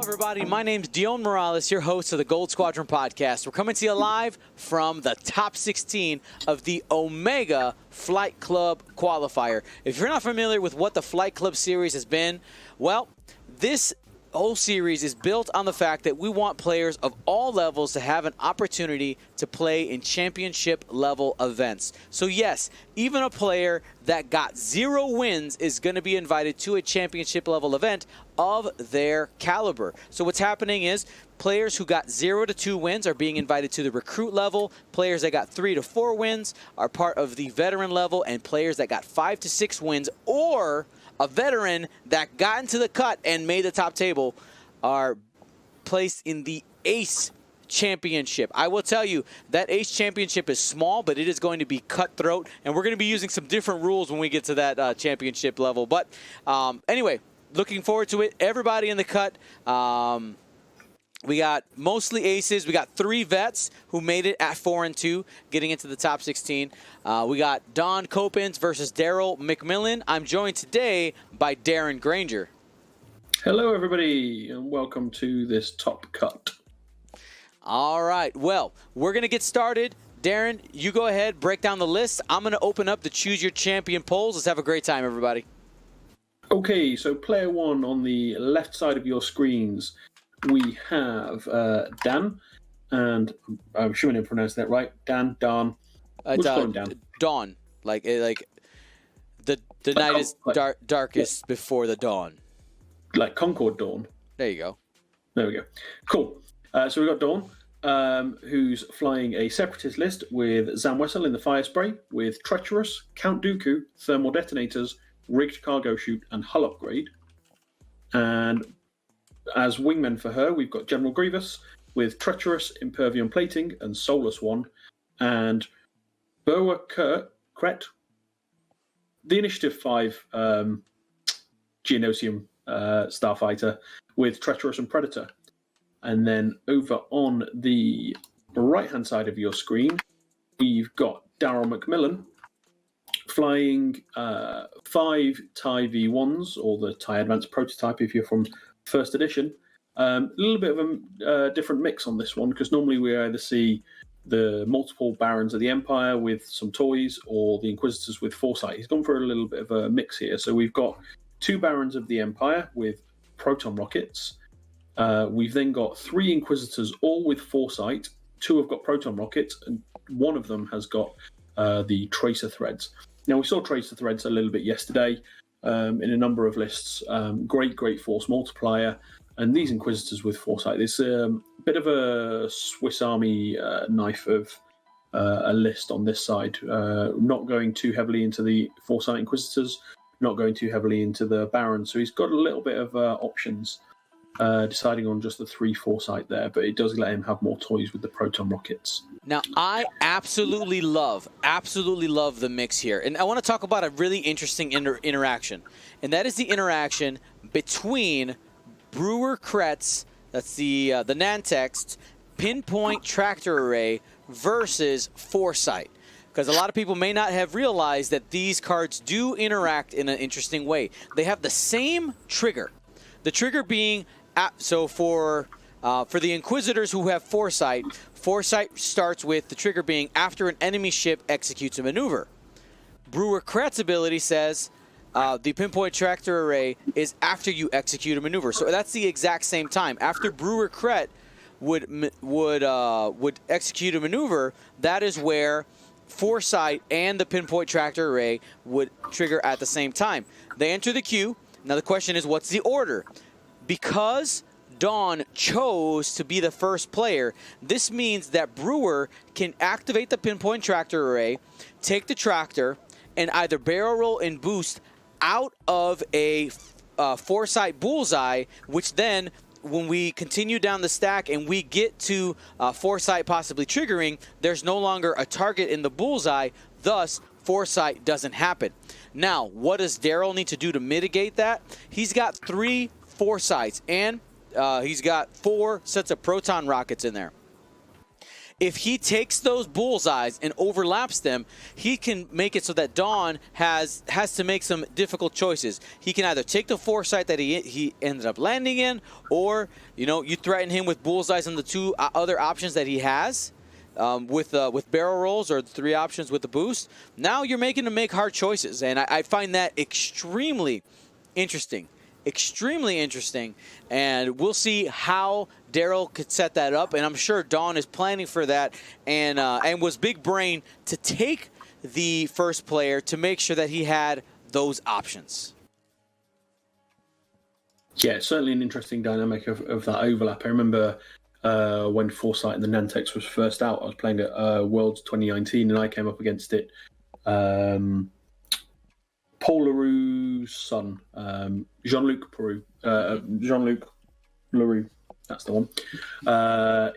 Everybody, my name's Dion Morales, your host of the Gold Squadron podcast. We're coming to you live from the top 16 of the Omega Flight Club Qualifier. If you're not familiar with what the Flight Club series has been, well, this whole series is built on the fact that we want players of all levels to have an opportunity to play in championship level events. So yes, even a player that got 0 wins is going to be invited to a championship level event of their caliber. So what's happening is players who got 0 to 2 wins are being invited to the recruit level. Players that got 3 to 4 wins are part of the veteran level, and players that got 5 to 6 wins or a veteran that got into the cut and made the top table are placed in the Ace Championship. I will tell you that Ace Championship is small, but it is going to be cutthroat, and we're going to be using some different rules when we get to that championship level. But anyway, looking forward to it. Everybody in the cut. We got mostly aces. We got 3 vets who made it at 4-2, getting into the top 16. We got Daan Coppens versus Darryl McMillon. I'm joined today by Darren Granger. Hello, everybody, and welcome to this top cut. All right. Well, we're going to get started. Darren, you go ahead, break down the list. I'm going to open up the Choose Your Champion polls. Let's have a great time, everybody. Okay, so player 1 on the left side of your screens, we have Dan, and I'm sure I pronounced that right. Daan. We'll call him Dan. Dawn, like the night is darkest before the dawn. Like Concord Dawn. There you go. There we go. Cool. So we've got Dawn, who's flying a separatist list with Zamwessel in the fire spray, with Treacherous, Count Dooku, thermal detonators, rigged cargo chute, and hull upgrade. And as wingmen for her, we've got General Grievous with Treacherous, Impervium plating, and Soulless One, and Boa Kret, the Initiative 5 Geonosium starfighter with Treacherous and Predator. And then over on the right-hand side of your screen, we've got Darryl McMillon flying 5 TIE V1s, or the TIE Advanced Prototype if you're from First Edition. A little bit of a different mix on this one, because normally we either see the multiple Barons of the Empire with some toys or the Inquisitors with Foresight. He's gone for a little bit of a mix here. So we've got 2 Barons of the Empire with proton rockets. We've then got 3 Inquisitors, all with Foresight. 2 have got proton rockets, and 1 of them has got the Tracer Threads. Now, we saw Tracer Threads a little bit yesterday in a number of lists. Great force multiplier. And these Inquisitors with Foresight, it's a bit of a Swiss Army knife of a list on this side. Not going too heavily into the Foresight Inquisitors, not going too heavily into the Barons. So he's got a little bit of options, deciding on just the 3 Foresight there, but it does let him have more toys with the proton rockets. Now, I absolutely love the mix here. And I want to talk about a really interesting interaction, and that is the interaction between Brewer Kretz, that's the Nantex, Pinpoint Tractor Array versus Foresight. Because a lot of people may not have realized that these cards do interact in an interesting way. They have the same trigger. The trigger being, so for the Inquisitors who have Foresight, Foresight starts with the trigger being after an enemy ship executes a maneuver. Brewer Kretz's ability says the Pinpoint Tractor Array is after you execute a maneuver. So that's the exact same time. After Brewer Kretz would execute a maneuver, that is where Foresight and the Pinpoint Tractor Array would trigger at the same time. They enter the queue. Now the question is, what's the order? Because Dawn chose to be the first player, this means that Brewer can activate the Pinpoint Tractor Array, take the tractor, and either barrel roll and boost out of a Foresight bullseye, which then, when we continue down the stack and we get to Foresight possibly triggering, there's no longer a target in the bullseye, thus Foresight doesn't happen. Now, what does Darryl need to do to mitigate that? He's got 3 Foresights, and he's got 4 sets of proton rockets in there. if he takes those bullseyes and overlaps them, he can make it so that Daan has to make some difficult choices. He can either take the foresight that he ended up landing in, or you threaten him with bullseyes on the two other options that he has. With barrel rolls or the 3 options with the boost, now you're making him make hard choices, and I find that extremely interesting. Extremely interesting, and we'll see how Darryl could set that up, and I'm sure Daan is planning for that, and was big brain to take the first player to make sure that he had those options. Yeah, it's certainly an interesting dynamic of that overlap. I remember when Foresight and the Nantex was first out, I was playing at Worlds 2019, and I came up against it. Polarou's son, Jean-Luc Leroux, that's the one.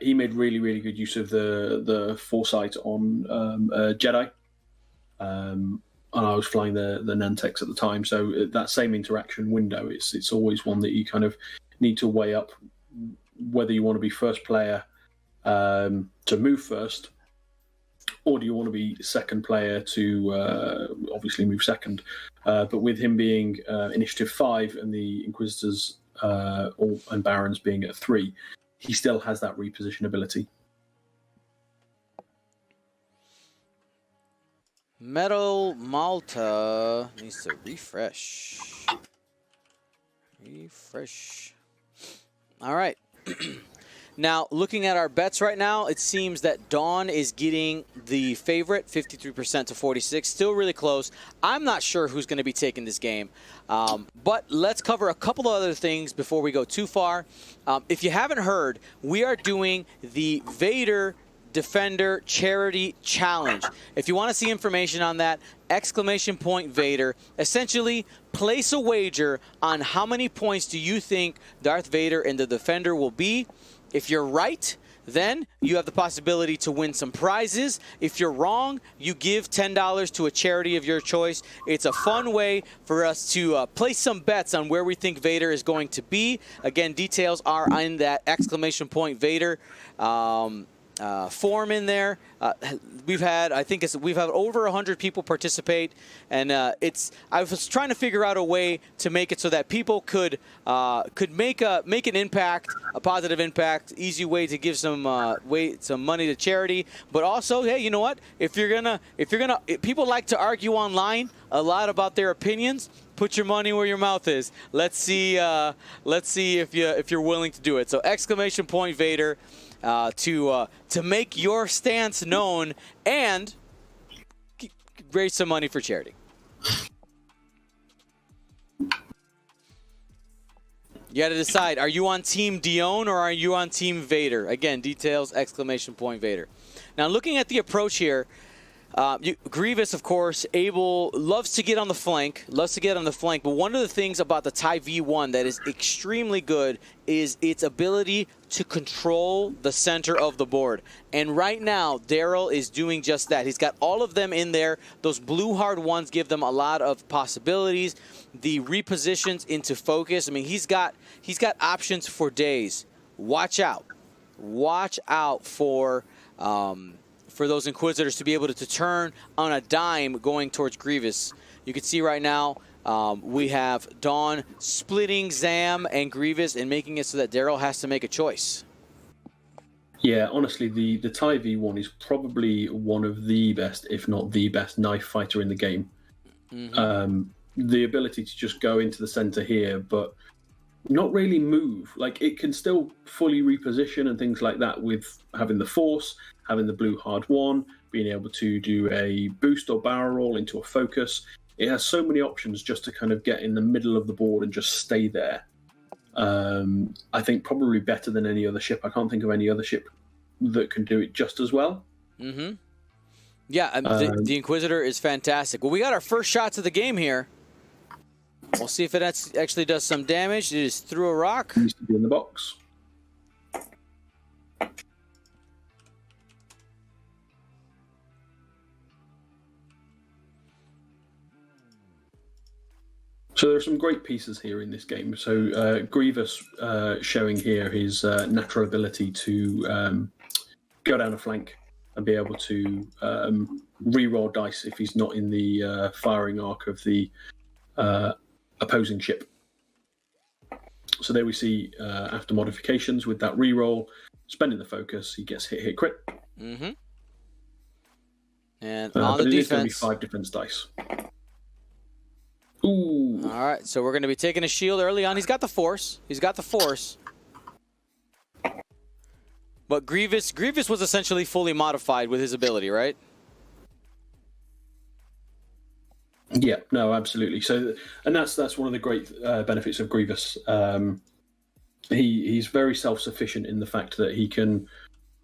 He made really, really good use of the Foresight on Jedi. And I was flying the Nantex at the time, so that same interaction window, it's always one that you kind of need to weigh up whether you want to be first player to move first, or do you want to be second player to obviously move second. But with him being initiative 5 and the Inquisitors and Barons being at 3, he still has that reposition ability. Metal Malta needs to refresh. All right. Now, looking at our bets right now, it seems that Daan is getting the favorite, 53% to 46%. Still really close. I'm not sure who's going to be taking this game. But let's cover a couple of other things before we go too far. If you haven't heard, we are doing the Vader Defender Charity Challenge. If you want to see information on that, ! Vader. Essentially, place a wager on how many points do you think Darth Vader and the Defender will be. If you're right, then you have the possibility to win some prizes. If you're wrong, you give $10 to a charity of your choice. It's a fun way for us to place some bets on where we think Vader is going to be. Again, details are in that ! Vader form in there. We've had over 100 people participate, and I was trying to figure out a way to make it so that people could make an impact, a positive impact, easy way to give some money to charity. But also, hey, you know what? If people like to argue online a lot about their opinions. Put your money where your mouth is. Let's see if you're willing to do it. So ! Vader. To make your stance known and raise some money for charity. You got to decide, are you on Team Dion or are you on Team Vader? Again, details, ! Vader. Now, looking at the approach here, Grievous, of course, loves to get on the flank, but one of the things about the TIE V1 that is extremely good is its ability to control the center of the board. And right now, Darryl is doing just that. He's got all of them in there. Those blue hard ones give them a lot of possibilities. The repositions into focus, I mean, he's got options for days. Watch out for those Inquisitors to be able to turn on a dime going towards Grievous. You can see right now we have Daan splitting Zam and Grievous and making it so that Darryl has to make a choice. Yeah, honestly, the TIE V1 is probably one of the best, if not the best, knife fighter in the game. Mm-hmm. The ability to just go into the center here, but not really move. Like, it can still fully reposition and things like that with having the Force, having the blue hard one, being able to do a boost or barrel roll into a focus. It has so many options just to kind of get in the middle of the board and just stay there. I think probably better than any other ship. I can't think of any other ship that can do it just as well. Mm-hmm. Yeah, the Inquisitor is fantastic. Well, we got our first shots of the game here. We'll see if it actually does some damage. It just threw a rock. Needs to be in the box. So there are some great pieces here in this game. So Grievous showing here his natural ability to go down a flank and be able to re-roll dice if he's not in the firing arc of the opposing ship. So there we see after modifications with that re-roll, spending the focus, he gets hit, crit. Mm-hmm. And on the defense, it is going to be 5 defense dice. Ooh. All right, so we're going to be taking a shield early on. He's got the force. But Grievous was essentially fully modified with his ability, right? Yeah, no, absolutely. So, and that's one of the great benefits of Grievous. He's very self-sufficient in the fact that he can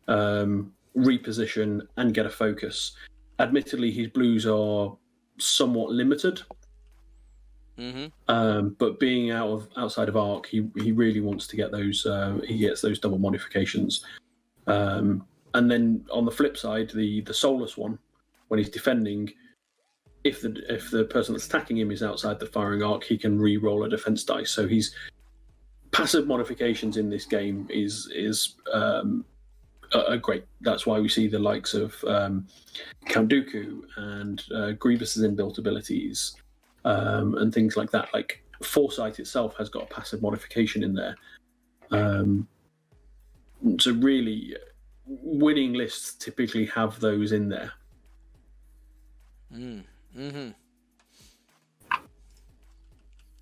reposition and get a focus. Admittedly, his blues are somewhat limited. Mm-hmm. But being outside of arc, he really wants to get those. He gets those double modifications. And then on the flip side, the soulless one, when he's defending, if the person that's attacking him is outside the firing arc, he can re-roll a defense dice. So he's passive modifications in this game is great. That's why we see the likes of Count Dooku and Grievous's inbuilt abilities and things like that. Like Foresight itself has got a passive modification in there. So really, winning lists typically have those in there. Mm-hmm.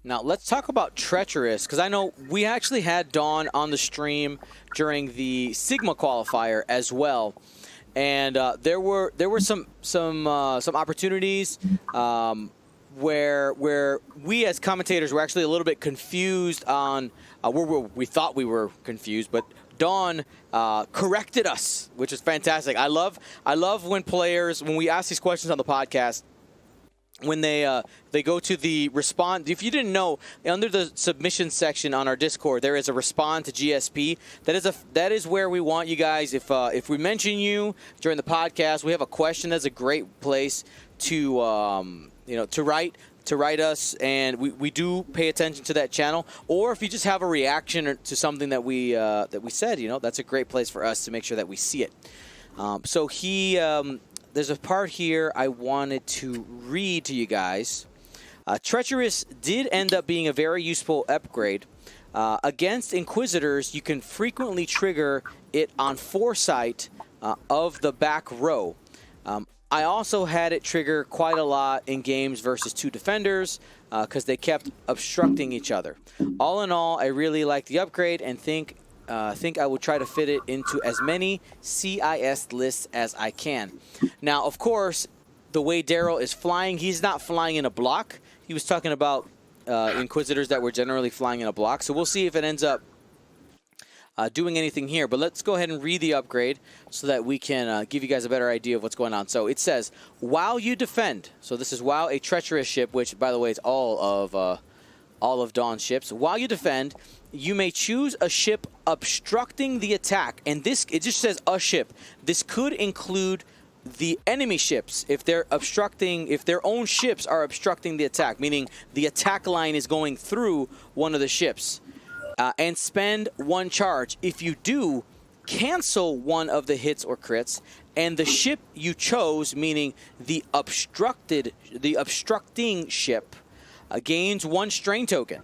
Now, let's talk about Treacherous, because I know we actually had Daan on the stream during the Sigma qualifier as well, and there were some opportunities where we as commentators were actually a little bit confused on we thought we were confused, but Daan corrected us, which is fantastic. I love when we ask these questions on the podcast, when they go to the respond. If you didn't know, under the submission section on our Discord, there is a respond to GSP. That is where we want you guys. If we mention you during the podcast, we have a question. That's a great place to write us, and we do pay attention to that channel. Or if you just have a reaction to something that we said, that's a great place for us to make sure that we see it. So there's a part here I wanted to read to you guys. Treacherous did end up being a very useful upgrade. Against Inquisitors, you can frequently trigger it on Foresight of the back row. I also had it trigger quite a lot in games versus 2 defenders because they kept obstructing each other. All in all, I really like the upgrade and think I would try to fit it into as many CIS lists as I can. Now, of course, the way Darryl is flying, he's not flying in a block. He was talking about Inquisitors that were generally flying in a block. So we'll see if it ends up doing anything here. But let's go ahead and read the upgrade so that we can give you guys a better idea of what's going on. So it says, while you defend, so this is while a Treacherous ship, which, by the way, is all of Daan's ships. While you defend, you may choose a ship obstructing the attack. And it just says a ship. This could include the enemy ships if their own ships are obstructing the attack, meaning the attack line is going through one of the ships. And spend 1 charge. If you do, cancel one of the hits or crits, and the ship you chose, meaning the obstructing ship, gains 1 strain token.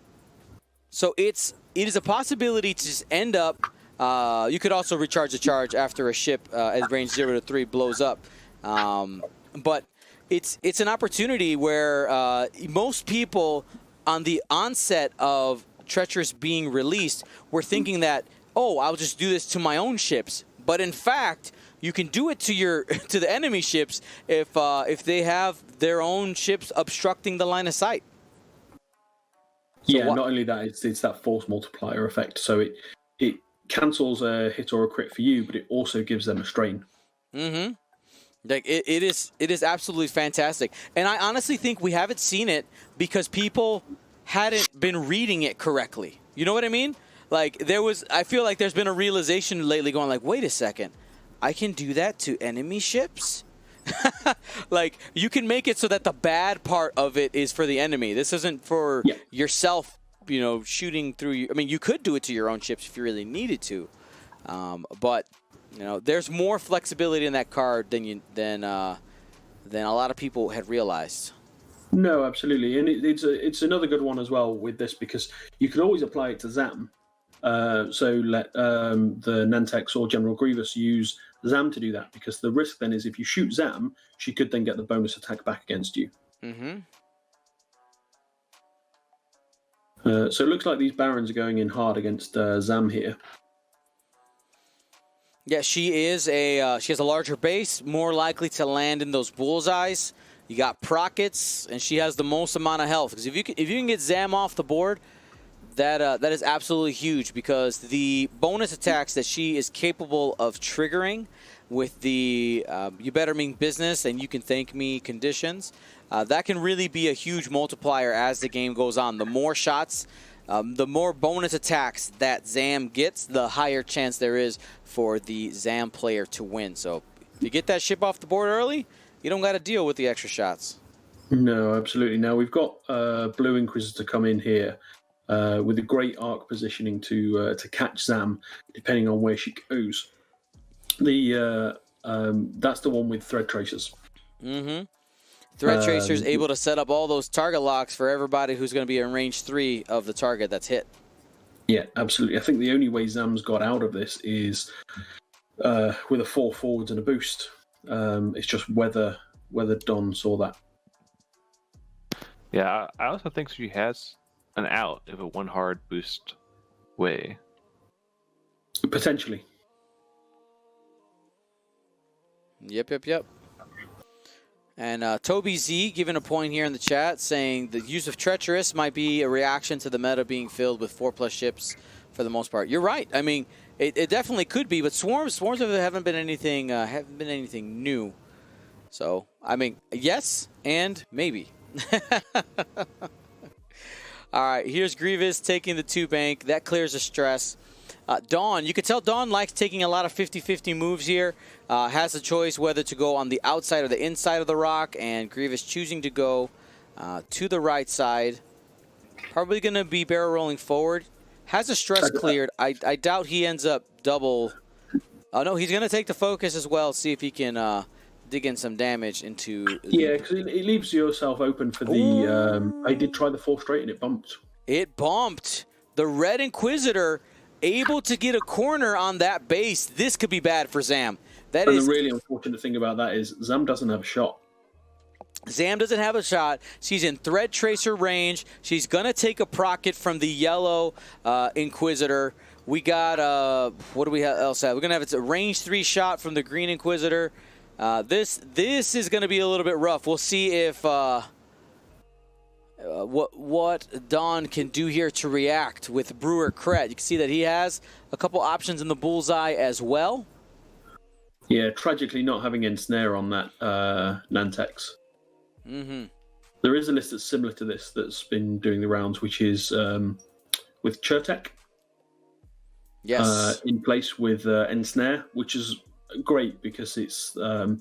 So it is a possibility to just end up. You could also recharge the charge after a ship at range 0 to 3 blows up. But it's an opportunity where most people on the onset of Treacherous being released were thinking that, I'll just do this to my own ships. But in fact, you can do it to the enemy ships if they have their own ships obstructing the line of sight. So not only that, it's that force multiplier effect. So it cancels a hit or a crit for you, but it also gives them a strain. Mm-hmm. Like it is absolutely fantastic. And I honestly think we haven't seen it because people hadn't been reading it correctly. You know what I mean? Like I feel like there's been a realization lately going like, wait a second, I can do that to enemy ships? Like, you can make it so that the bad part of it is for the enemy. This isn't for yourself, shooting through you. I mean, you could do it to your own ships if you really needed to. But You know, there's more flexibility in that card than a lot of people had realized. No, absolutely, and it's another good one as well with this because you could always apply it to Zam. So let the Nantex or General Grievous use Zam to do that, because the risk then is if you shoot Zam, she could then get the bonus attack back against you. Mm-hmm. So it looks like these Barons are going in hard against Zam here. Yeah, she has a larger base, more likely to land in those bullseyes. You got Prockets, and she has the most amount of health. Because if you can get Zam off the board, that is absolutely huge, because the bonus attacks that she is capable of triggering with the you better mean business and you can thank me conditions, that can really be a huge multiplier as the game goes on. The more shots, the more bonus attacks that Zam gets, the higher chance there is for the Zam player to win. So if you get that ship off the board early, you don't got to deal with the extra shots. No, absolutely. Now we've got Blue Inquisitor come in here with a great arc positioning to catch Zam, depending on where she goes. That's the one with Thread Tracers. Mm-hmm. Thread Tracer's able to set up all those target locks for everybody who's going to be in range 3 of the target that's hit. Yeah, absolutely. I think the only way Zam's got out of this is with a 4 forwards and a boost. It's just whether Don saw that. Yeah, I also think she has an out if a 1 hard boost way. Potentially. Yep. And Toby Z giving a point here in the chat, saying the use of Treacherous might be a reaction to the meta being filled with 4+ ships for the most part. You're right. I mean, it definitely could be, but swarms haven't been anything new. So I mean, yes and maybe. All right, here's Grievous taking the 2 bank. That clears the stress. Daan, you can tell Daan likes taking a lot of 50-50 moves here. Has a choice whether to go on the outside or the inside of the rock, and Grievous choosing to go to the right side. Probably going to be barrel rolling forward. Has the stress cleared. I doubt he ends up double. Oh, no, he's going to take the focus as well, see if he can dig in some damage into... Yeah, because it leaves yourself open for the... I did try the 4 straight and it bumped. It bumped. The Red Inquisitor able to get a corner on that base. This could be bad for Zam. The really unfortunate thing about that is Zam doesn't have a shot. Zam doesn't have a shot. She's in Thread Tracer range. She's going to take a procket from the yellow Inquisitor. We got, what do we else have? We're going to have a range 3 shot from the Green Inquisitor. This is going to be a little bit rough. We'll see if what Daan can do here to react with Brewer Kret. You can see that he has a couple options in the bullseye as well. Yeah, tragically not having Ensnare on that Nantex. Mm-hmm. There is a list that's similar to this that's been doing the rounds, which is with Chertek. Yes. In place with Ensnare, which is great because it's the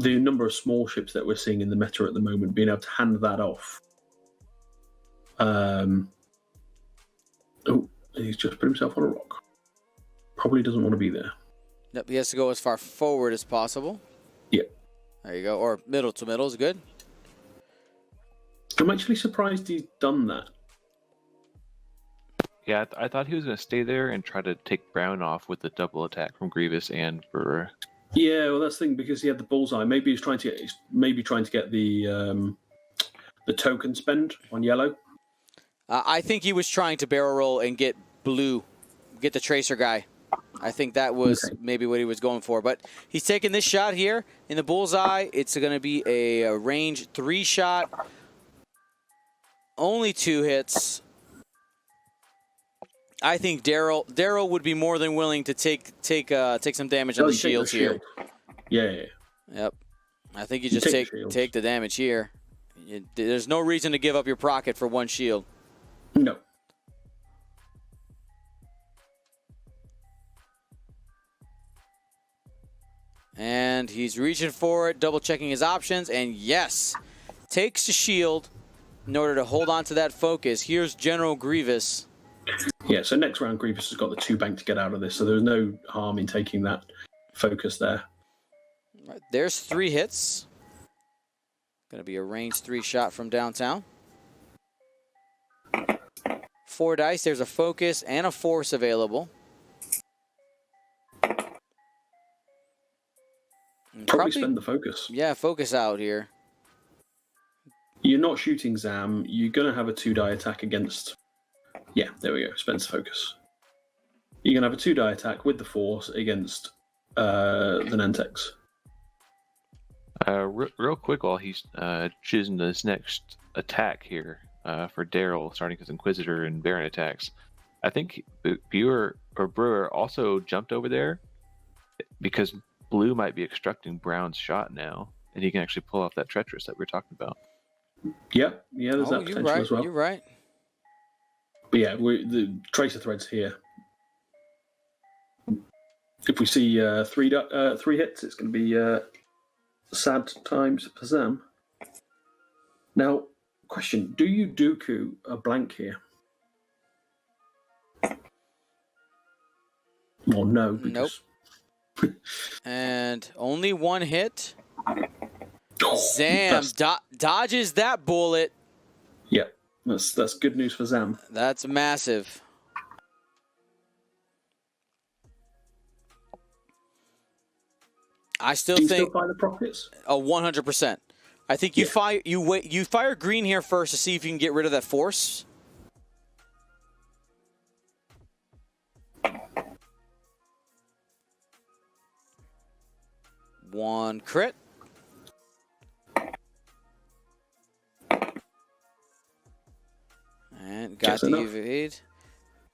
number of small ships that we're seeing in the meta at the moment, being able to hand that off. He's just put himself on a rock. Probably doesn't want to be there. Yep, he has to go as far forward as possible. Yeah. There you go. Or middle to middle is good. I'm actually surprised he's done that. Yeah, I thought he was going to stay there and try to take Brown off with the double attack from Grievous and Brewer. Yeah, well, that's the thing, because he had the bullseye. Maybe he's trying to get the token spend on yellow. I think he was trying to barrel roll and get blue, get the Tracer guy. I think that was maybe what he was going for. But he's taking this shot here in the bullseye. It's going to be a range 3 shot. Only 2 hits. I think Darryl would be more than willing to take some damage on the shields here. Yeah. Yep. I think you just take the damage here. There's no reason to give up your procket for 1 shield. No. And he's reaching for it, double-checking his options, and yes, takes the shield in order to hold on to that focus. Here's General Grievous. Yeah, so next round Grievous has got the 2 bank to get out of this, so there's no harm in taking that focus there. Right, there's 3 hits. Going to be a range 3 shot from downtown. 4 dice. There's a focus and a force available. Probably spend the focus. Yeah, focus out here. You're not shooting Zam. You're going to have a 2-die attack against... Yeah, there we go. Spends the focus. You're going to have a 2-die attack with the force against the Nantex. Real quick, while he's choosing his next attack here for Darryl, starting his Inquisitor and Baron attacks, I think Brewer also jumped over there because Blue might be obstructing Brown's shot now, and he can actually pull off that Treacherous that we were talking about. Yeah, there's that potential as well. You're right. But yeah, the Tracer Thread's here. If we see 3 hits, it's going to be sad times for Zam. Now, question: do you Dooku a blank here? Well, no. Because... Nope. And only 1 hit. Oh, Zam dodges that bullet. Yeah, that's good news for Zam. That's massive. I still Do you think still fire the prockets? 100%. I think you fire green here first to see if you can get rid of that force. One crit. And got the evade.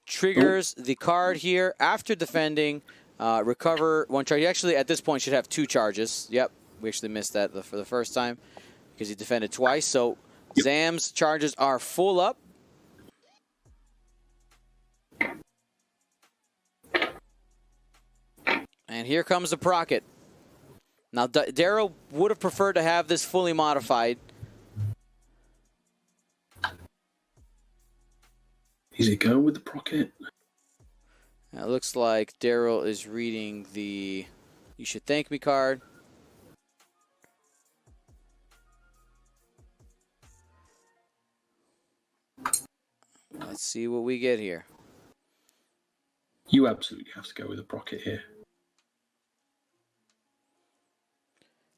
Triggers the card here after defending. Recover 1 charge. You actually, at this point, should have 2 charges. Yep, we actually missed that for the first time because he defended twice. So Zam's charges are full up. And here comes the Procket. Now, Darryl would have preferred to have this fully modified. Is he going with the Procket? It looks like Darryl is reading the "You Should Thank Me" card. Let's see what we get here. You absolutely have to go with the Procket here.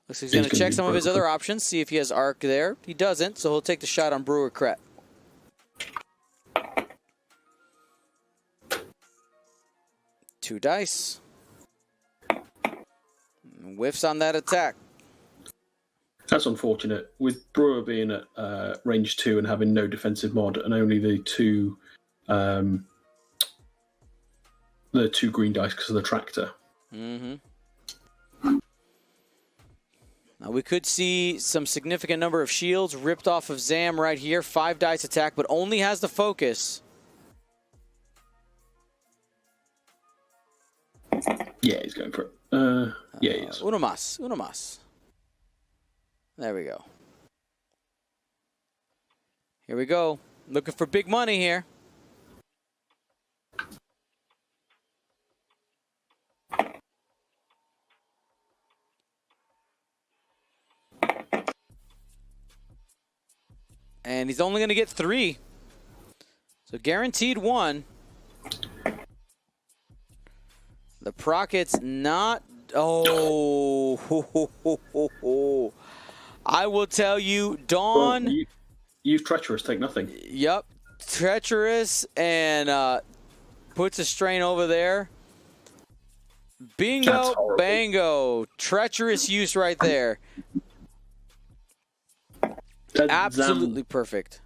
Looks like he's going to check some of his other options, see if he has arc there. He doesn't, so he'll take the shot on Brewer Kret. Two dice. Whiffs on that attack. That's unfortunate. With Brewer being at range 2 and having no defensive mod and only the two green dice because of the tractor. Mm-hmm. Now we could see some significant number of shields ripped off of Zam right here. 5 dice attack, but only has the focus. Yeah, he's going for it. Yeah, he is. Uno mas. There we go. Here we go. Looking for big money here. And he's only going to get 3. So guaranteed 1. The Procket's not... Oh. I will tell you, Daan... Well, use Treacherous, take nothing. Yep. Treacherous and puts a strain over there. Bingo, bango. Treacherous use right there. Absolutely perfect.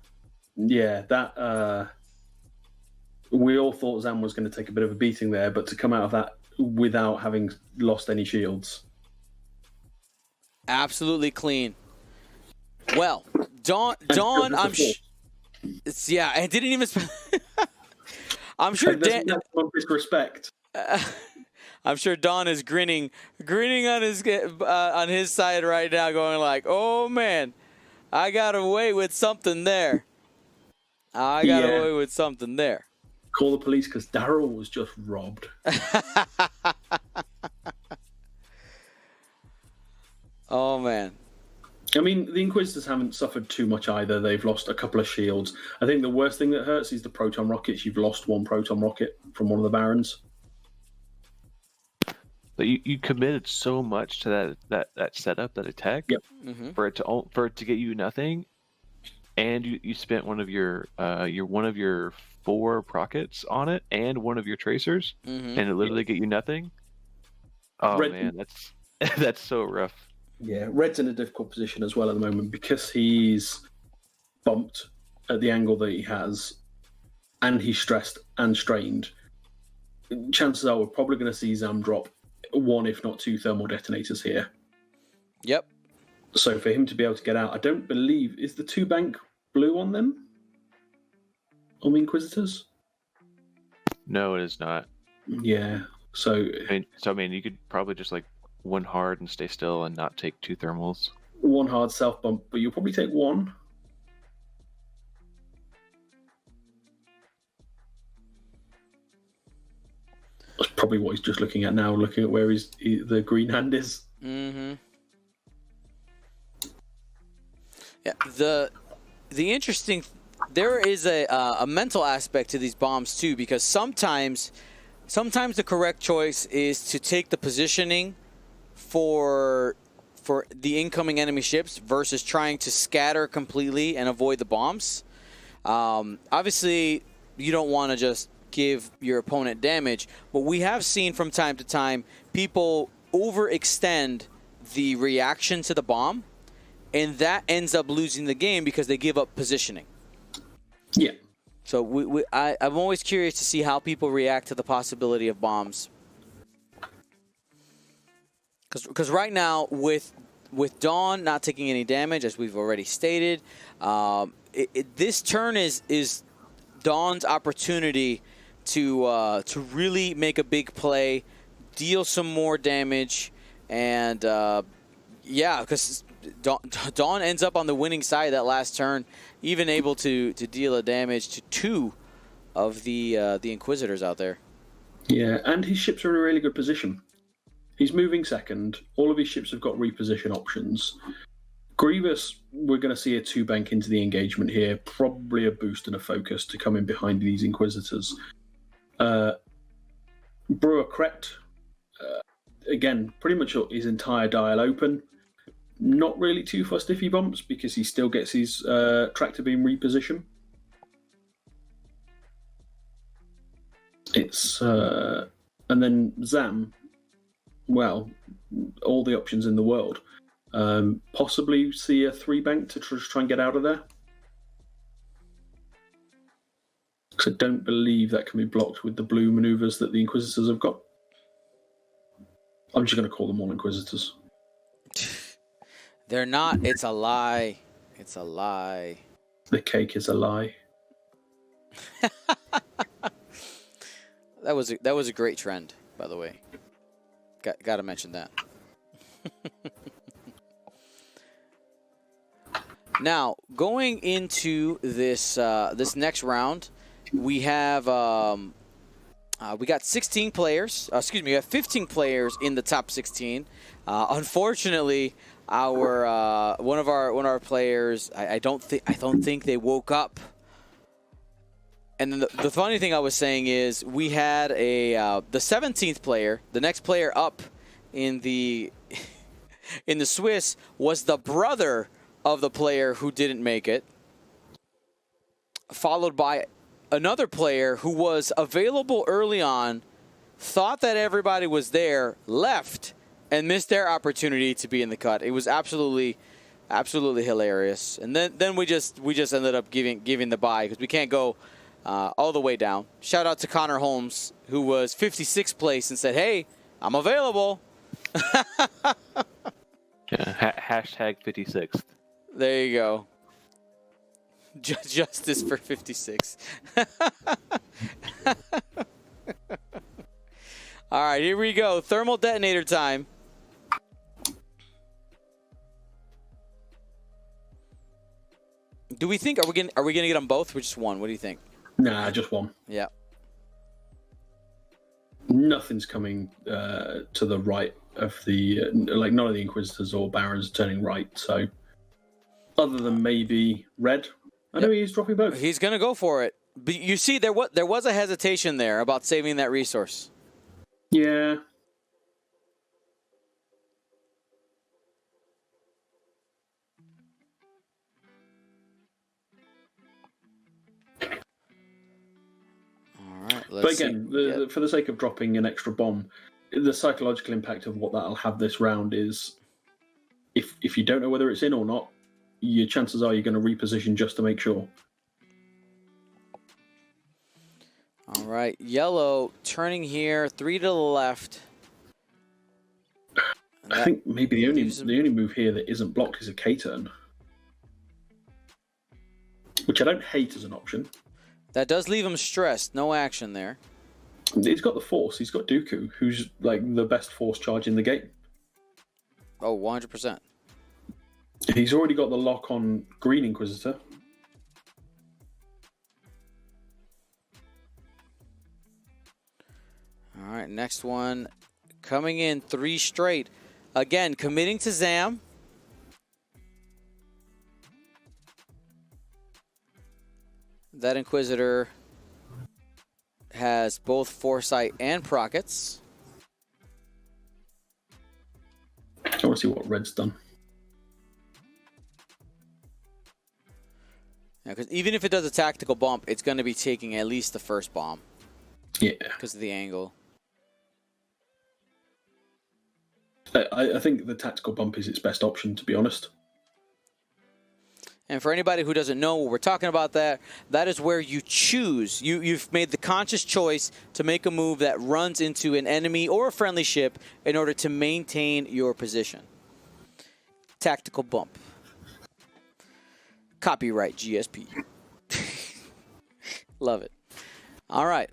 Yeah, that... we all thought Zam was going to take a bit of a beating there, but to come out of that without having lost any shields. Absolutely clean. Well, Daan, I'm yeah, I didn't even. I'm sure Dan. Disrespect. I'm sure Daan is grinning on his side right now, going like, "Oh man, I got away with something there. I got away with something there." Call the police because Darryl was just robbed. Oh, man. I mean, the Inquisitors haven't suffered too much either. They've lost a couple of shields. I think the worst thing that hurts is the proton rockets. You've lost one proton rocket from one of the Barons. But you committed so much to that setup, that attack, Yep. for it to get you nothing, and you spent one of your 4 prockets on it and one of your tracers, and it literally get you nothing. Oh man, that's so rough. Yeah, Red's in a difficult position as well at the moment because he's bumped at the angle that he has, and he's stressed and strained. Chances are we're probably going to see Zam drop 1, if not 2 thermal detonators here. Yep. So for him to be able to get out, I don't believe... Is the 2 bank blue on them? On the Inquisitors? No, it is not. Yeah, so... I mean, you could probably just like 1 hard and stay still and not take 2 thermals. 1 hard self bump, but you'll probably take 1. That's probably what he's just looking at now, looking at where the green hand is. Mm-hmm. Yeah, the interesting... There is a mental aspect to these bombs, too, because sometimes the correct choice is to take the positioning for the incoming enemy ships versus trying to scatter completely and avoid the bombs. Obviously, you don't want to just give your opponent damage, but we have seen from time to time people overextend the reaction to the bomb, and that ends up losing the game because they give up positioning. Yeah. So I'm always curious to see how people react to the possibility of bombs. Because right now, with Daan not taking any damage, as we've already stated, this turn is Daan's opportunity to really make a big play, deal some more damage, and yeah, because Daan ends up on the winning side that last turn, even able to deal a damage to 2 of the Inquisitors out there. Yeah, and his ships are in a really good position. He's moving second. All of his ships have got reposition options. Grievous, we're going to see a 2 bank into the engagement here. Probably a boost and a focus to come in behind these Inquisitors. Brewer Kret, again, pretty much his entire dial open. Not really too fussed if he bumps because he still gets his tractor beam reposition. It's and then Zam, well, all the options in the world. Possibly see a 3 bank to try and get out of there. Because I don't believe that can be blocked with the blue maneuvers that the Inquisitors have got. I'm just going to call them all Inquisitors. They're not. It's a lie. It's a lie. The cake is a lie. That was a great trend, by the way. Got to mention that. Now, going into this this next round, we have we got 16 players. Excuse me, we have 15 players in the top 16. Unfortunately, our one of our players, I don't think they woke up. And then the funny thing I was saying is we had the 17th player, the next player up in the Swiss was the brother of the player who didn't make it, followed by another player who was available early on, thought that everybody was there, left, and missed their opportunity to be in the cut. It was absolutely hilarious. And then we just ended up giving the bye because we can't go all the way down. Shout out to Connor Holmes, who was 56th place and said, "Hey, I'm available." Yeah, hashtag 56th. There you go. Justice for 56. All right, here we go. Thermal detonator time. Do we think are we gonna get them both or just one? What do you think? Nah, just one. Yeah. Nothing's coming to the right of the like none of the Inquisitors or Barons are turning right. So other than maybe red, I know he's dropping both. He's going to go for it. But you see, there was a hesitation there about saving that resource. Yeah. But again, for the sake of dropping an extra bomb, the psychological impact of what that'll have this round is, if you don't know whether it's in or not, your chances are you're going to reposition just to make sure. All right, yellow turning here, 3 to the left. I think maybe the only move here that isn't blocked is a K-turn, which I don't hate as an option. That does leave him stressed. No action there. He's got the Force. He's got Dooku, who's like the best Force charge in the game. Oh, 100%. He's already got the lock on Green Inquisitor. All right, next one. Coming in 3 straight. Again, committing to Zam. That Inquisitor has both Foresight and Prockets. I want to see what Red's done. Yeah, because even if it does a tactical bump, it's going to be taking at least the first bomb. Yeah. Because of the angle. I think the tactical bump is its best option, to be honest. And for anybody who doesn't know what we're talking about, that is where you choose. You've made the conscious choice to make a move that runs into an enemy or a friendly ship in order to maintain your position. Tactical bump. Copyright GSP. Love it. All right.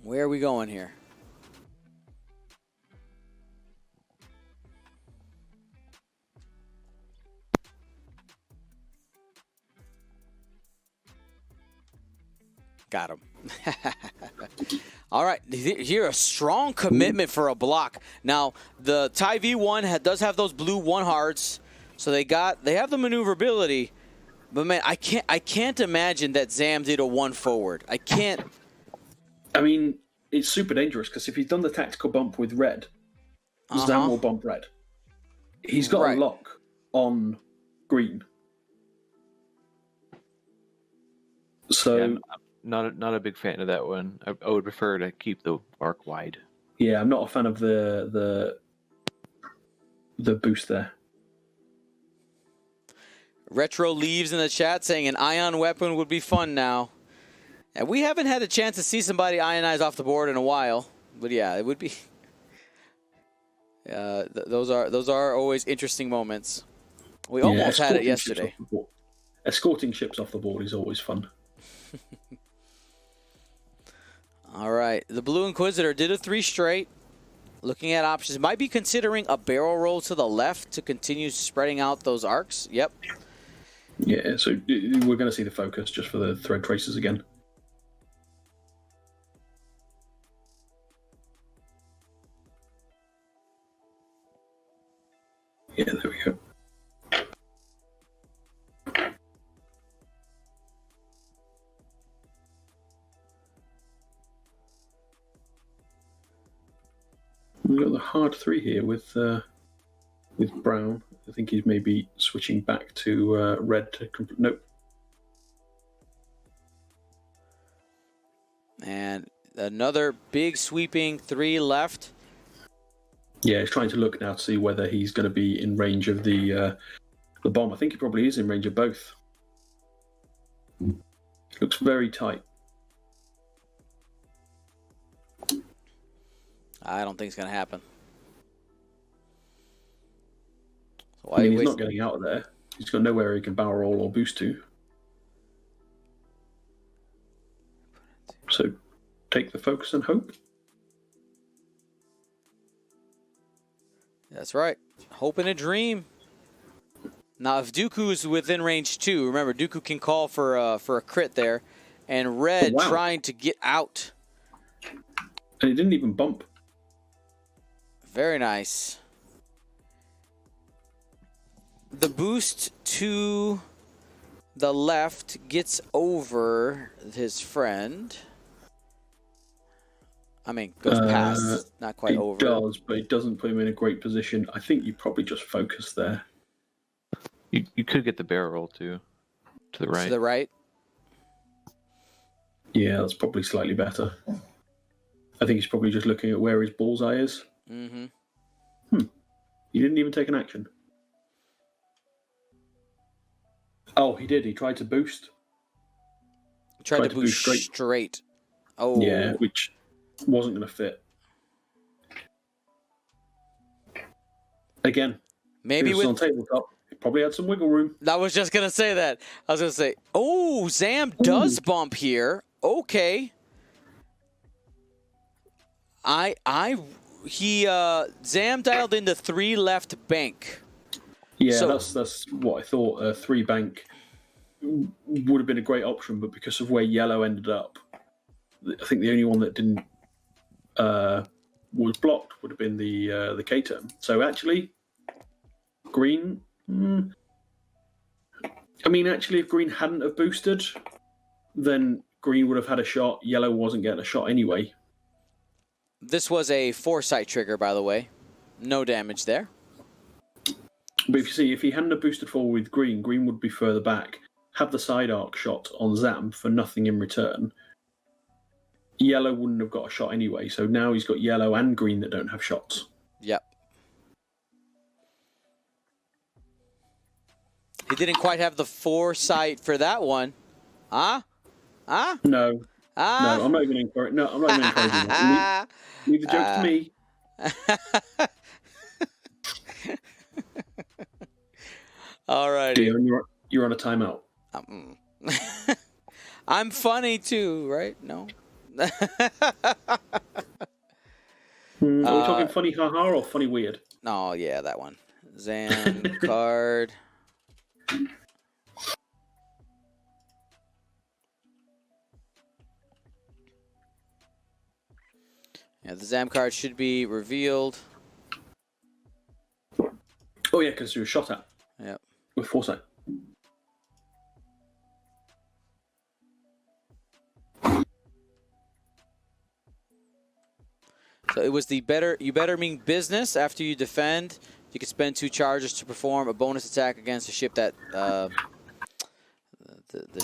Where are we going here? Got him. All right, here a strong commitment for a block. Now the TIE V1 does have those blue 1-hards, so they have the maneuverability. But man, I can't imagine that Zam did a 1 forward. I can't. I mean, it's super dangerous because if he's done the tactical bump with red, Zam will bump red. He's got a lock on green. So. Yeah, not a big fan of that one. I would prefer to keep the arc wide. Yeah, I'm not a fan of the boost there. Retro leaves in the chat saying an ion weapon would be fun now. And we haven't had a chance to see somebody ionize off the board in a while. But yeah, it would be. Those are always interesting moments. We almost had it yesterday. Escorting ships off the board is always fun. All right, the Blue Inquisitor did a 3 straight. Looking at options, might be considering a barrel roll to the left to continue spreading out those arcs. Yep. Yeah, so we're going to see the focus just for the thread tracers again. Yeah, there we go. We've got the hard 3 here with Brown. I think he's maybe switching back to red. Nope. And another big sweeping 3 left. Yeah, he's trying to look now to see whether he's going to be in range of the bomb. I think he probably is in range of both. Looks very tight. I don't think it's going to happen. So I mean, he's not getting out of there. He's got nowhere he can barrel roll or boost to. So take the focus and hope. That's right. Hope and a dream. Now, if Dooku's within range 2, remember, Dooku can call for a crit there. And red trying to get out. And it didn't even bump. Very nice. The boost to the left gets over his friend. I mean, goes past, not quite over. It does, but it doesn't put him in a great position. I think you probably just focus there. You could get the barrel roll too, to the right. To the right. Yeah, that's probably slightly better. I think he's probably just looking at where his bullseye is. Mm-hmm. He didn't even take an action. Oh, he did. He tried to boost. Tried to boost straight. Oh. Yeah, which wasn't going to fit. Again, maybe it was on tabletop. It probably had some wiggle room. I was just going to say that. I was going to say, oh, Zam does bump here. Okay. Zam dialed into 3 left bank. Yeah, so, that's what I thought. 3 bank would have been a great option, but because of where yellow ended up, I think the only one that didn't was blocked would have been the K turn. So actually, green. I mean, actually, if green hadn't have boosted, then green would have had a shot. Yellow wasn't getting a shot anyway. This was a foresight trigger, by the way. No damage there. But if you see, if he hadn't have boosted forward with green, green would be further back, have the side arc shot on Zam for nothing in return. Yellow wouldn't have got a shot anyway, so now he's got yellow and green that don't have shots. Yep. He didn't quite have the foresight for that one. Huh? Huh? No. No, I'm not even encouraging. No, I'm not even encouraging that. Leave the joke to me. All right. Daan, you're on a timeout. I'm funny too, right? No. Are we talking funny haha or funny weird? Oh, yeah, that one. Zam card. Yeah, the Zam card should be revealed. Oh, yeah, because you were shot at. Yep. With foresight. So it was you better mean business. After you defend, you can spend 2 charges to perform a bonus attack against a ship that the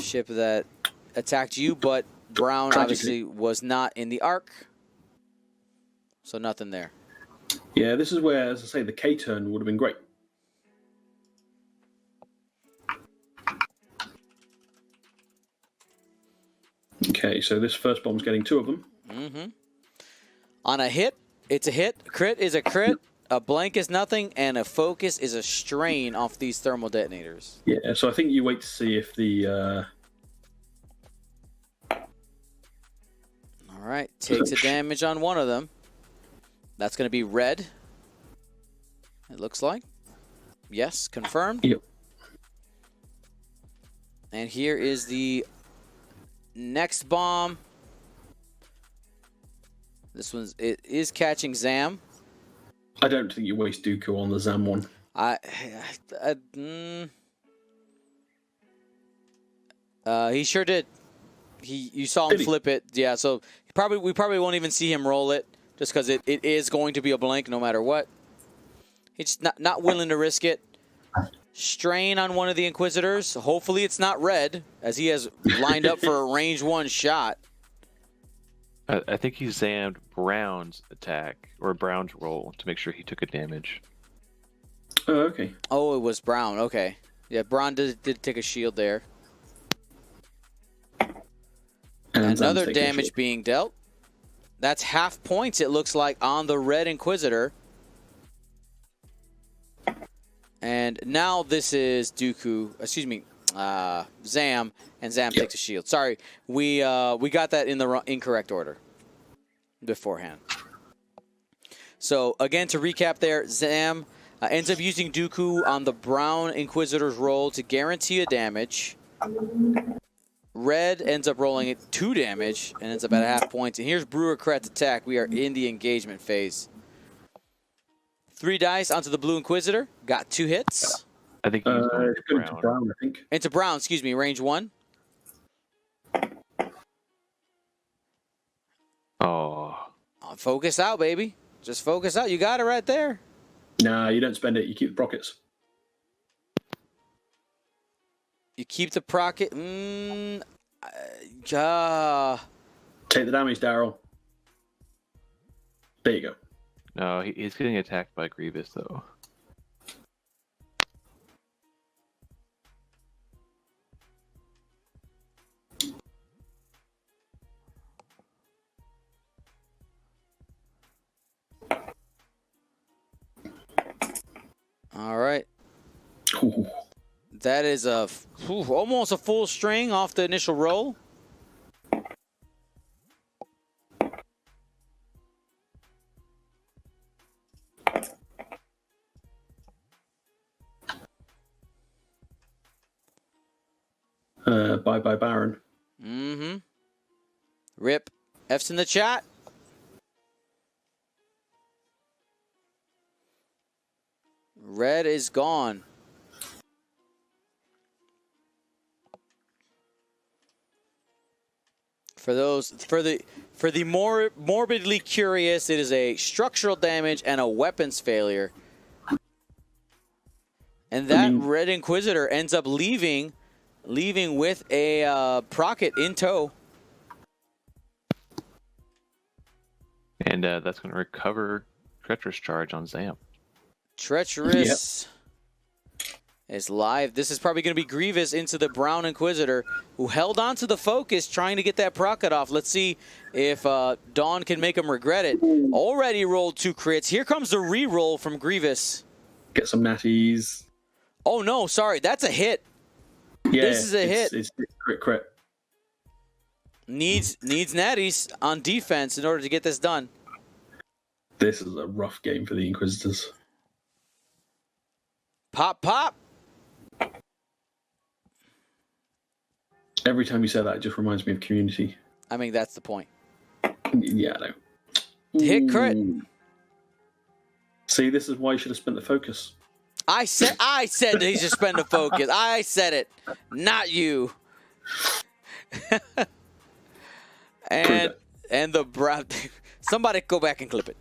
ship that attacked you, but Brown obviously was not in the arc. So nothing there. Yeah, this is where, as I say, the K turn would have been great. Okay, so this first bomb's getting 2 of them. Mm-hmm. On a hit, it's a hit. Crit is a crit. A blank is nothing, and a focus is a strain off these thermal detonators. Yeah, so I think you wait to see if the... All right, takes a damage on one of them. That's going to be red, it looks like. Yes, confirmed. Yep. And here is the next bomb. This it is catching Zam. I don't think you waste Dooku on the Zam one. He sure did. You saw him flip it. Yeah, so we probably won't even see him roll it, just because it is going to be a blank no matter what. He's not willing to risk it. Strain on one of the Inquisitors. Hopefully it's not red, as he has lined up for a range 1 shot. I think he zammed Brown's attack, or Brown's roll, to make sure he took a damage. Oh, okay. Oh, it was Brown. Okay. Yeah, Brown did take a shield there. And another damage being dealt. That's half points, it looks like, on the red Inquisitor. And now this is Dooku, excuse me, Zam, and Zam takes a shield. Sorry, we got that in the incorrect order beforehand. So again, to recap there, Zam ends up using Dooku on the Brown Inquisitor's roll to guarantee a damage. Red ends up rolling it 2 damage and ends up at half points. And here's Brewer Kret's attack. We are in the engagement phase. 3 dice onto the Blue Inquisitor. Got 2 hits. I think he's going It's going to brown, I think. Into Brown, excuse me, range 1. Oh. Focus out, baby. Just focus out. You got it right there. Nah, you don't spend it. You keep the prockets. You keep the procket. Take the damage, Darryl. There you go. No, he's getting attacked by Grievous, though. All right. Ooh. That is almost a full string off the initial roll. Bye-bye, Baron. Mm-hmm. Rip. F's in the chat. Red is gone. For the more morbidly curious, it is a structural damage and a weapons failure. And that Red Inquisitor ends up leaving with a procket in tow. And that's going to recover Treacherous Charge on Zam. Treacherous is live. This is probably going to be Grievous into the Brown Inquisitor, who held on to the focus trying to get that procket off. Let's see if Daan can make him regret it. Already rolled 2 crits. Here comes the re-roll from Grievous. Get some natties. Oh, no, sorry. That's a hit. Yeah, this is a hit. It's crit. Needs natties on defense in order to get this done. This is a rough game for the Inquisitors. Pop, pop. Every time you say that, it just reminds me of Community. I mean, that's the point. Yeah, I know. Hit crit. See, this is why you should have spent the focus. I said that he should spend the focus. I said it, not you. and the Brown. Somebody go back and clip it.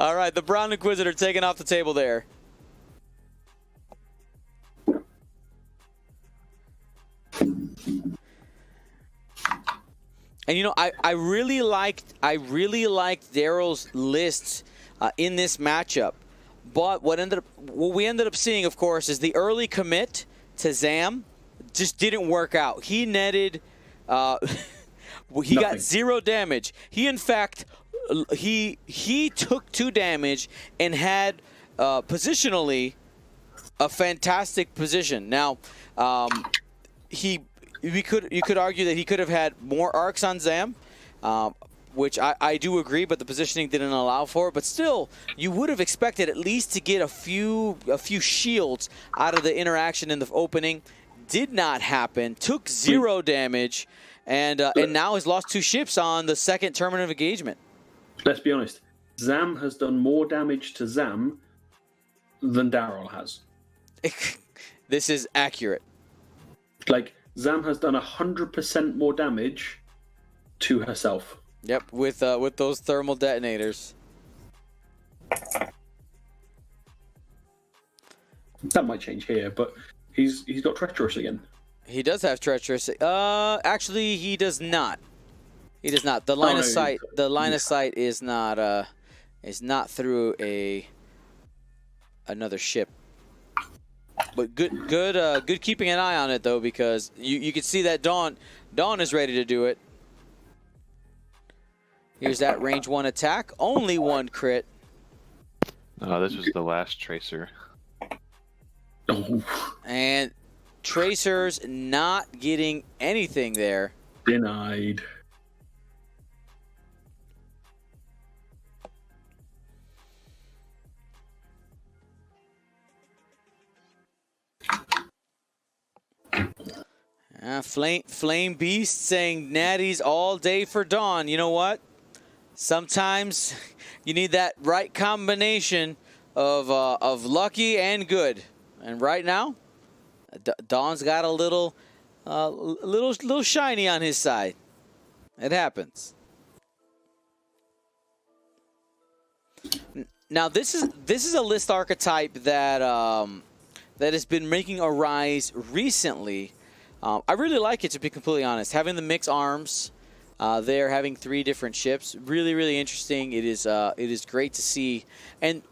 All right, the Brown Inquisitor taken off the table there. And you know, I really liked Darryl's lists in this matchup, but what we ended up seeing, of course, is the early commit to Zam just didn't work out. He netted, he got 0 damage. He, in fact, he took 2 damage and had positionally a fantastic position. Now, you could argue that he could have had more arcs on Zam, which I do agree, but the positioning didn't allow for it. But still, you would have expected at least to get a few shields out of the interaction in the opening. Did not happen. Took 0 damage, and now has lost 2 ships on the second terminal of engagement. Let's be honest. Zam has done more damage to Zam than Darryl has. This is accurate. Like, Zam has done 100% more damage to herself. Yep, with those thermal detonators. That might change here, but he's got Treacherous again. He does have Treacherous. Actually, he does not. He does not. The line of sight. The line of sight is not through another ship. But good keeping an eye on it though, because you can see that Daan is ready to do it. Here's that range 1 attack. Only 1 crit. Oh, this was the last Tracer. Oh. And Tracer's not getting anything there. Denied. Flame Beast saying natties all day for Daan. You know what? Sometimes you need that right combination of lucky and good. And right now, Daan's got a little shiny on his side. It happens. Now this is a list archetype that that has been making a rise recently. I really like it, to be completely honest. Having the mix arms, they're having 3 different ships. Really interesting. It is great to see. And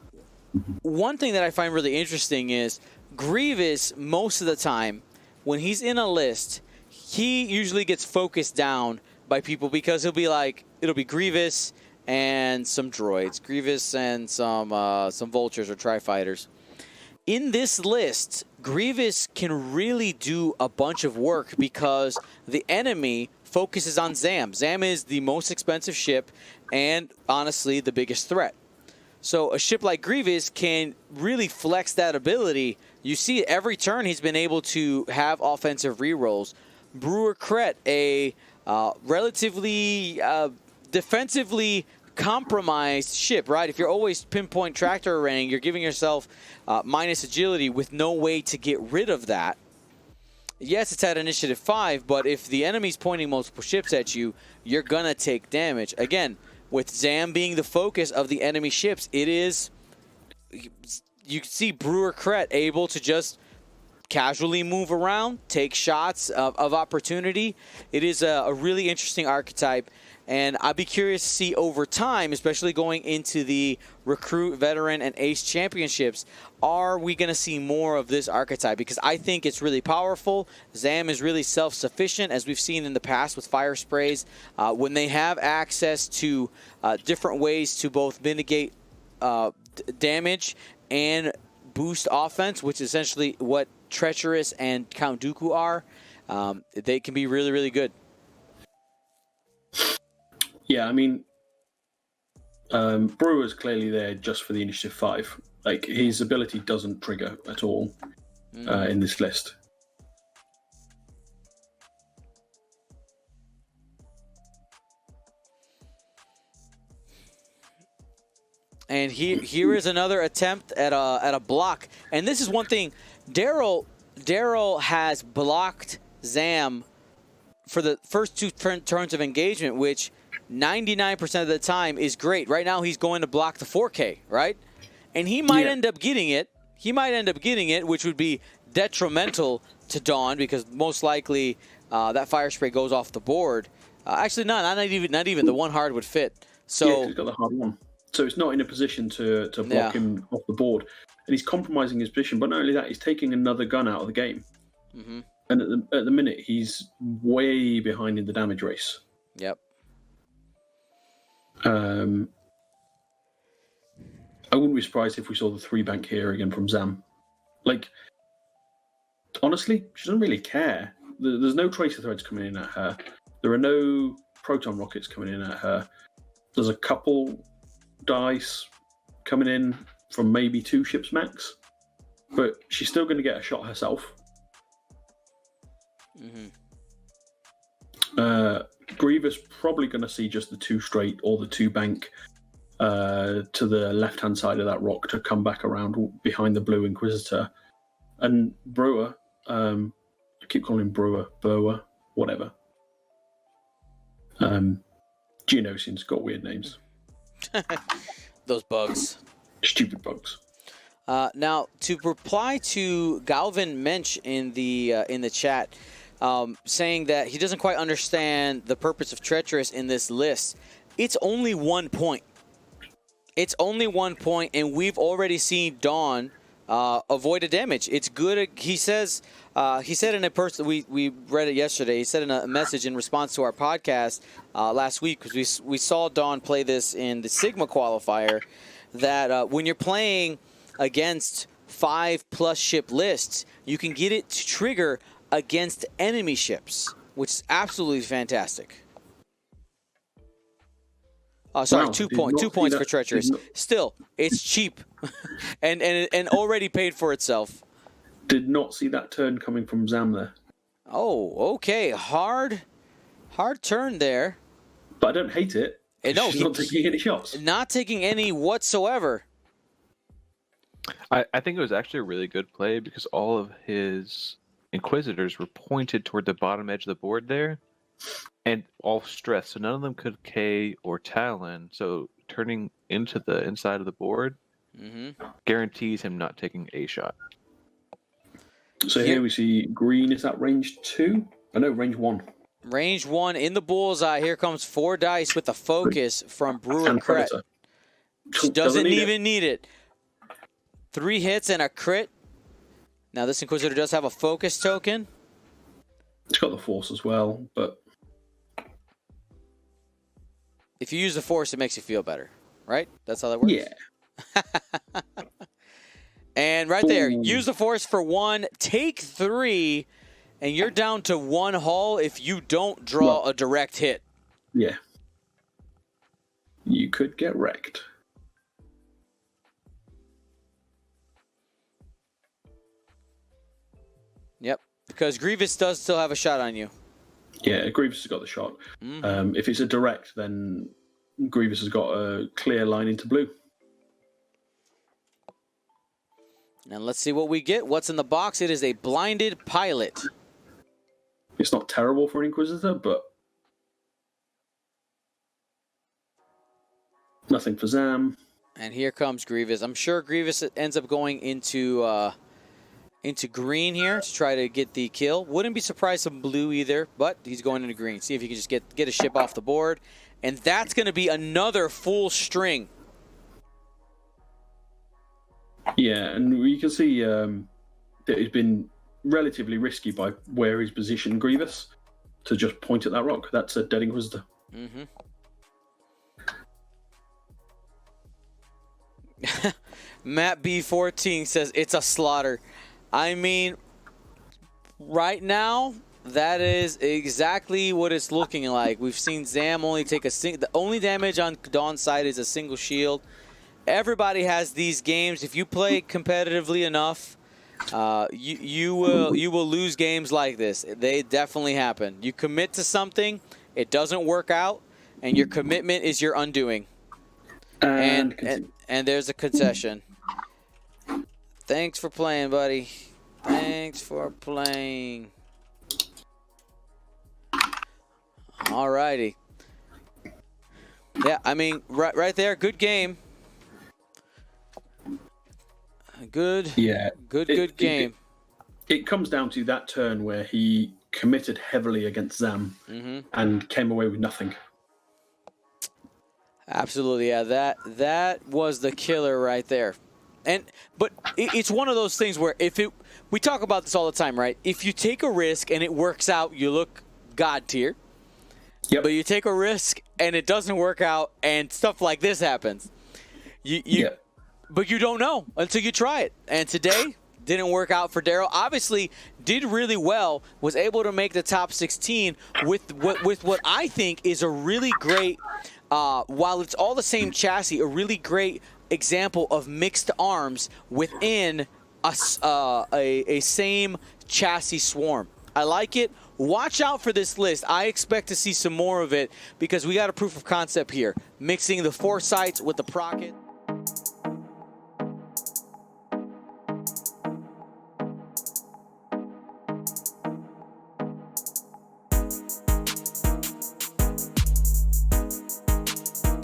one thing that I find really interesting is Grievous, most of the time, when he's in a list, he usually gets focused down by people because it'll be Grievous and some droids, Grievous and some vultures or tri-fighters. In this list, Grievous can really do a bunch of work because the enemy focuses on Zam. Zam is the most expensive ship and, honestly, the biggest threat. So a ship like Grievous can really flex that ability. You see every turn he's been able to have offensive rerolls. Brewer Kret, a relatively defensively compromised ship, right? If you're always pinpoint tractor arraying, you're giving yourself minus agility with no way to get rid of that. Yes, it's at initiative 5, but if the enemy's pointing multiple ships at you, you're going to take damage. Again, with Zam being the focus of the enemy ships, it is... You can see Brewer Kret able to just casually move around, take shots of opportunity. It is a really interesting archetype, and I'd be curious to see over time, especially going into the Recruit, Veteran, and Ace Championships, are we going to see more of this archetype? Because I think it's really powerful. Zam is really self-sufficient, as we've seen in the past with fire sprays. When they have access to different ways to both mitigate damage and boost offense, which is essentially what Treacherous and Count Dooku are, they can be really good. Yeah, I mean, Brewer's clearly there just for the initiative 5. Like, his ability doesn't trigger at all in this list. And here is another attempt at a block. And this is one thing. Darryl has blocked Zam for the first 2 turns of engagement, which 99% of the time is great. Right now he's going to block the 4K, right? And he might end up getting it. He might end up getting it, which would be detrimental to Daan because most likely that fire spray goes off the board. Actually, not even. The one hard would fit. So yeah, he's got the hard one. So it's not in a position to block him off the board. And he's compromising his position. But not only that, he's taking another gun out of the game. Mm-hmm. And at the minute, he's way behind in the damage race. Yep. I wouldn't be surprised if we saw the 3 bank here again from Zam. Like, honestly, she doesn't really care. There's no tracer threads coming in at her. There are no proton rockets coming in at her. There's a couple dice coming in from maybe 2 ships max, but she's still going to get a shot herself. Mm-hmm. Grievous probably going to see just the 2 straight or the 2 bank to the left-hand side of that rock to come back around behind the Blue Inquisitor. And Brewer, I keep calling him Brewer, whatever. Geonosians got weird names. Those bugs. Stupid bugs. Now, to reply to Galvin Mensch in the chat, saying that he doesn't quite understand the purpose of Treacherous in this list. It's only 1 point. It's only 1 point, and we've already seen Daan avoid a damage. It's good. He says. He said in a person. We read it yesterday. He said in a message in response to our podcast last week, because we saw Daan play this in the Sigma qualifier, that when you're playing against 5+ ship lists, you can get it to trigger against enemy ships, which is absolutely fantastic. Sorry, wow, 2 points for Treacherous. Still, it's cheap and already paid for itself. Did not see that turn coming from Zam there. Oh, okay. Hard turn there. But I don't hate it. No, he's not taking any shots. Not taking any whatsoever. I think it was actually a really good play because all of his Inquisitors were pointed toward the bottom edge of the board there, and all stressed, so none of them could K or Talon. So turning into the inside of the board guarantees him not taking a shot. So here we see green is at range 2. I know range 1. Range 1 in the bullseye. Here comes 4 dice with a focus from Brewer And Crit. Predator. Doesn't even need it. 3 hits and a crit. Now this Inquisitor does have a focus token. It's got the force as well, but if you use the force, it makes you feel better, right? That's how that works? yeah. And right there, use the force for 1, take 3, and you're down to 1 hull if you don't draw a direct hit. Yeah. You could get wrecked. Yep, because Grievous does still have a shot on you. Yeah, Grievous has got the shot. If it's a direct, then Grievous has got a clear line into blue. And let's see what we get. What's in the box? It is a blinded pilot. It's not terrible for an Inquisitor, but nothing for Zam. And here comes Grievous. I'm sure Grievous ends up going into green here to try to get the kill. Wouldn't be surprised some blue either, but he's going into green. See if he can just get a ship off the board. And that's going to be another full string. Yeah, and you can see that it's been relatively risky by where he's positioned Grievous to just point at that rock. That's a dead Inquisitor. Matt B14 says it's a slaughter. I mean, right now, that is exactly what it's looking like. We've seen Zam only take the only damage on Dawn's side is a single shield. Everybody has these games. If you play competitively enough, you will lose games like this. They definitely happen. You commit to something, it doesn't work out, and your commitment is your undoing. And there's a concession. Thanks for playing, buddy. Thanks for playing. Alrighty. Yeah, I mean, right there, good game. Good game. It comes down to that turn where he committed heavily against Zam and came away with nothing. Absolutely, yeah. That was the killer right there. But it's one of those things where we talk about this all the time, right? If you take a risk and it works out, you look God tier. Yep. But you take a risk and it doesn't work out and stuff like this happens. But you don't know until you try it. And today didn't work out for Darryl. Obviously did really well, was able to make the top 16 with what I think is a really great, while it's all the same chassis, a really great example of mixed arms within a same chassis swarm. I like it. Watch out for this list. I expect to see some more of it because we got a proof of concept here. Mixing the foresights with the Procket.